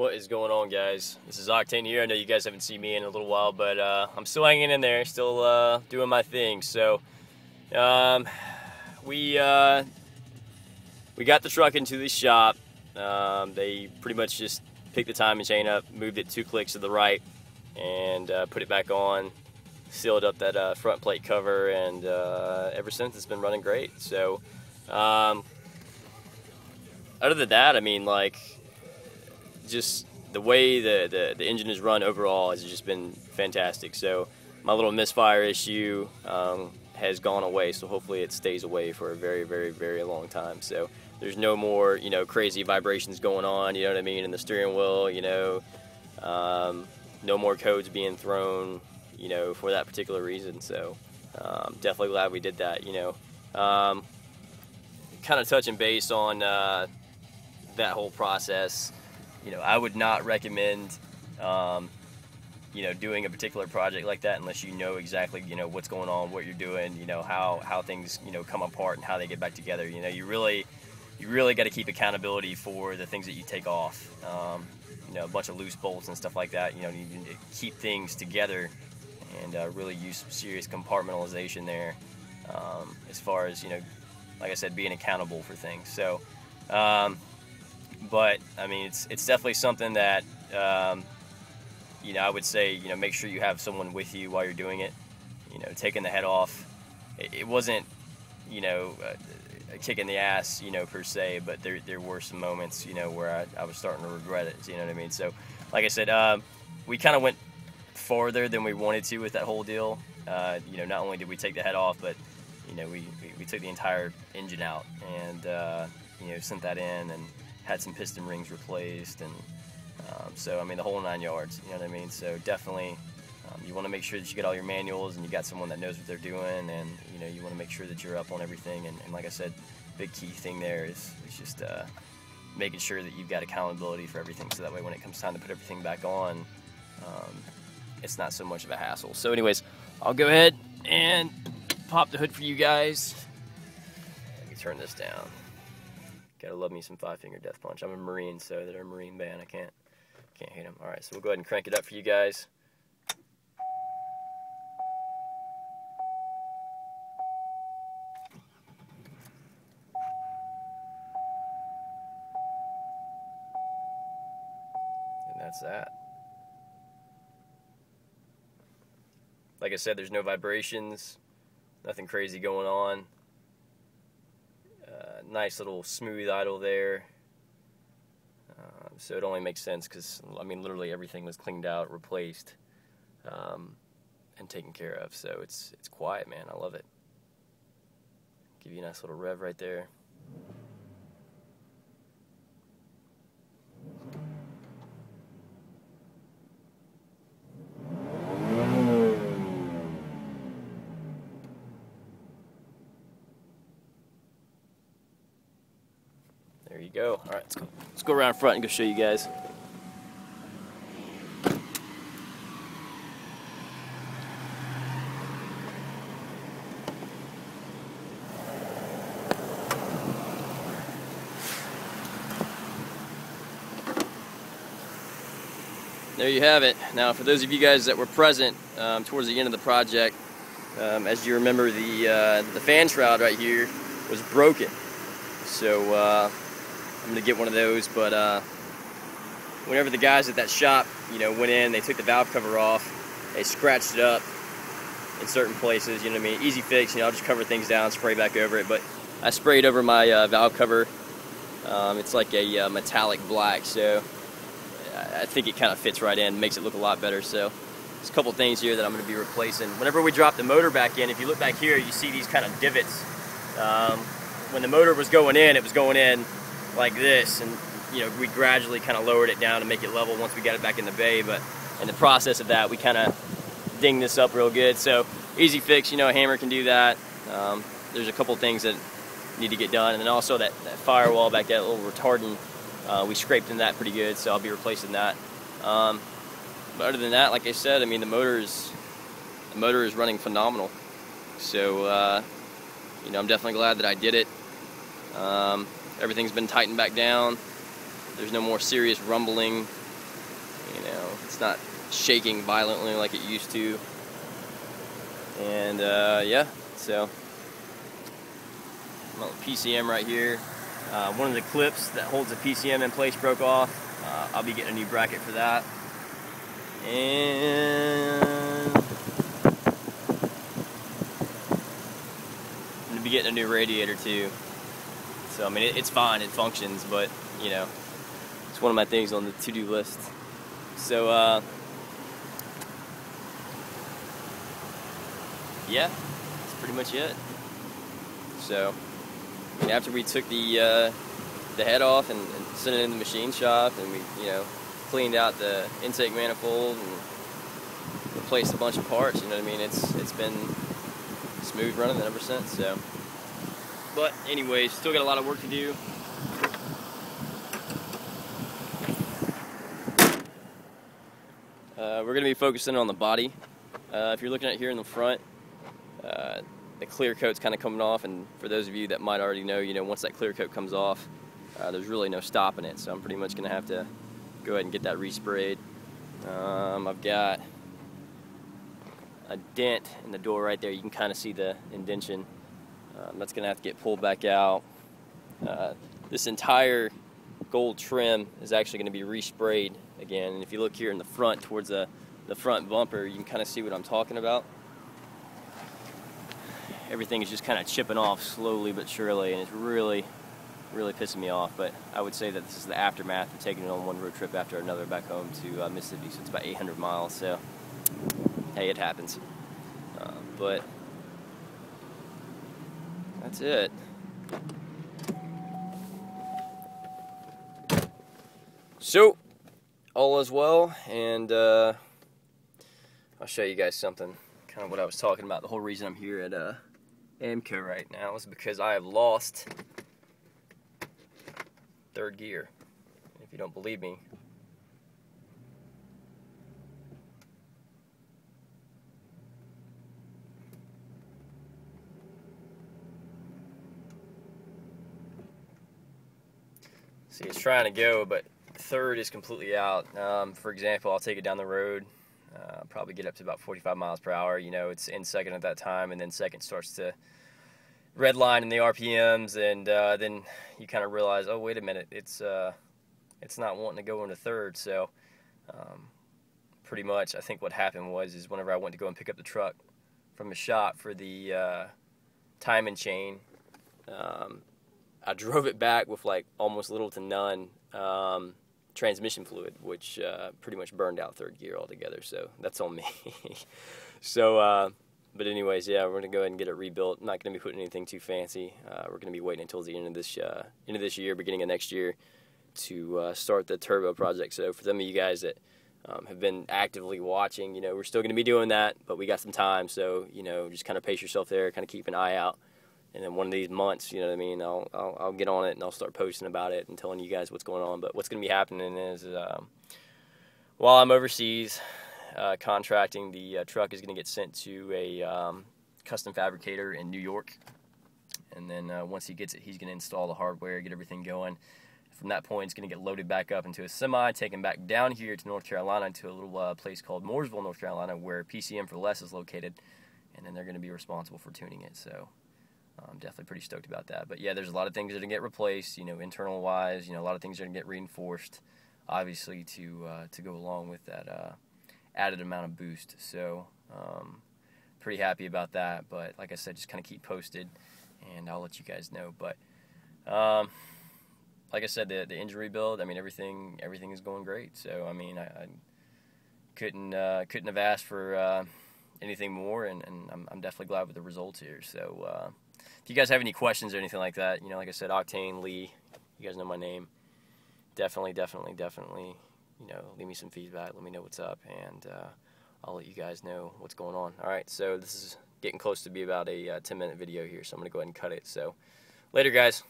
What is going on, guys? This is Octane here. I know you guys haven't seen me in a little while, but I'm still hanging in there, still doing my thing. So we got the truck into the shop. They pretty much just picked the timing chain up, moved it 2 clicks to the right, and put it back on, sealed up that front plate cover, and ever since it's been running great. So other than that, I mean, like, just the way the engine is run overall has just been fantastic. So my little misfire issue has gone away, so hopefully it stays away for a very, very, very long time. So there's no more, you know, crazy vibrations going on, you know what I mean, in the steering wheel, you know, no more codes being thrown, you know, for that particular reason. So definitely glad we did that, you know. Kind of touching base on that whole process. You know, I would not recommend, you know, doing a particular project like that unless you know exactly, you know, what's going on, what you're doing, you know, how things, you know, come apart and how they get back together. You know, you really got to keep accountability for the things that you take off. You know, a bunch of loose bolts and stuff like that. You know, you need to keep things together and really use some serious compartmentalization there, as far as, you know, like I said, being accountable for things. So. But I mean, it's definitely something that, you know, I would say, you know, make sure you have someone with you while you're doing it. You know, taking the head off, it wasn't, you know, a kick in the ass, you know, per se, but there were some moments, you know, where I was starting to regret it, you know what I mean? So, like I said, we kind of went farther than we wanted to with that whole deal. You know, not only did we take the head off, but, you know, we took the entire engine out and, you know, sent that in and had some piston rings replaced, and so I mean the whole 9 yards, you know what I mean? So definitely you want to make sure that you get all your manuals and you got someone that knows what they're doing, and you know, you want to make sure that you're up on everything, and like I said, big key thing there is just making sure that you've got accountability for everything, so that way when it comes time to put everything back on, it's not so much of a hassle. So anyways, I'll go ahead and pop the hood for you guys. Let me turn this down. Gotta love me some 5-finger death punch. I'm a Marine, so they're a Marine band. I can't hate them. All right, so we'll go ahead and crank it up for you guys. And that's that. Like I said, there's no vibrations, nothing crazy going on. Nice little smooth idle there. So it only makes sense because, I mean, literally everything was cleaned out, replaced, and taken care of. So it's quiet, man. I love it. Give you a nice little rev right there. There you go. All right, let's go around front and go show you guys. There you have it. Now, for those of you guys that were present towards the end of the project, as you remember, the fan shroud right here was broken. So I'm gonna get one of those, but whenever the guys at that shop, you know, went in, they took the valve cover off, they scratched it up in certain places, you know what I mean? Easy fix, you know, I'll just cover things down, spray back over it, but I sprayed over my valve cover. It's like a metallic black, so I think it kind of fits right in, makes it look a lot better. So there's a couple things here that I'm gonna be replacing. Whenever we drop the motor back in, if you look back here, you see these kind of divots. When the motor was going in, it was going in like this, and you know, we gradually kind of lowered it down to make it level once we got it back in the bay, but in the process of that, we kind of dinged this up real good. So easy fix, you know, a hammer can do that. There's a couple things that need to get done, and then also that firewall back there, that little retardant, we scraped in that pretty good, so I'll be replacing that. But other than that, like I said, I mean, the motor is running phenomenal. So you know, I'm definitely glad that I did it. Everything's been tightened back down. There's no more serious rumbling You know, it's not shaking violently like it used to. And yeah, so PCM right here. One of the clips that holds the PCM in place broke off. I'll be getting a new bracket for that. And I'm going to be getting a new radiator too. So, I mean, it's fine, it functions, but, you know, it's one of my things on the to-do list. So, yeah, that's pretty much it. So, I mean, after we took the head off and sent it in the machine shop, and we, you know, cleaned out the intake manifold and replaced a bunch of parts, you know what I mean, it's been smooth running ever since. So, but anyways, still got a lot of work to do. We're going to be focusing on the body. If you're looking at here in the front, the clear coat's kind of coming off, and for those of you that might already know, you know, once that clear coat comes off, there's really no stopping it, so I'm pretty much going to have to go ahead and get that resprayed. I've got a dent in the door right there. You can kind of see the indention. That's going to have to get pulled back out. This entire gold trim is actually going to be resprayed again, and if you look here in the front towards the front bumper, you can kind of see what I'm talking about. Everything is just kind of chipping off slowly but surely, and it's really pissing me off. But I would say that this is the aftermath of taking it on one road trip after another back home to Mississippi. So it's about 800 miles. So hey, it happens. But that's it. So all is well, and I'll show you guys something. Kind of what I was talking about. The whole reason I'm here at AMCO right now is because I have lost third gear. If you don't believe me, see, it's trying to go, but third is completely out. For example, I'll take it down the road, probably get up to about 45 miles per hour. You know, it's in second at that time, and then second starts to red line in the RPMs, and then you kind of realize, oh, wait a minute, it's not wanting to go into third. So pretty much I think what happened is whenever I went to go and pick up the truck from the shop for the timing chain, I drove it back with like almost little to none transmission fluid, which pretty much burned out third gear altogether. So that's on me. So but anyways, yeah, we're gonna go ahead and get it rebuilt. I'm not gonna be putting anything too fancy. We're gonna be waiting until the end of this year, beginning of next year, to start the turbo project. So for some of you guys that have been actively watching, you know, we're still gonna be doing that, but we got some time. So, you know, just kind of pace yourself there, kind of keep an eye out. And then one of these months, you know what I mean, I'll get on it and I'll start posting about it and telling you guys what's going on. But what's going to be happening is while I'm overseas contracting, the truck is going to get sent to a custom fabricator in New York. And then once he gets it, he's going to install the hardware, get everything going. From that point, it's going to get loaded back up into a semi, taken back down here to North Carolina to a little place called Mooresville, North Carolina, where PCM for Less is located. And then they're going to be responsible for tuning it. So I'm definitely pretty stoked about that. But yeah, there's a lot of things that are going to get replaced, you know, internal wise. You know, a lot of things are going to get reinforced, obviously, to go along with that added amount of boost. So pretty happy about that. But like I said, just kind of keep posted, and I'll let you guys know. But like I said, the injury build, I mean, everything is going great. So I mean, I couldn't have asked for anything more, and I'm definitely glad with the results here. So if you guys have any questions or anything like that, you know, like I said, Octane, Lee, you guys know my name. Definitely, you know, leave me some feedback. Let me know what's up, and I'll let you guys know what's going on. All right, so this is getting close to be about a 10-minute video here, so I'm going to go ahead and cut it. So later, guys.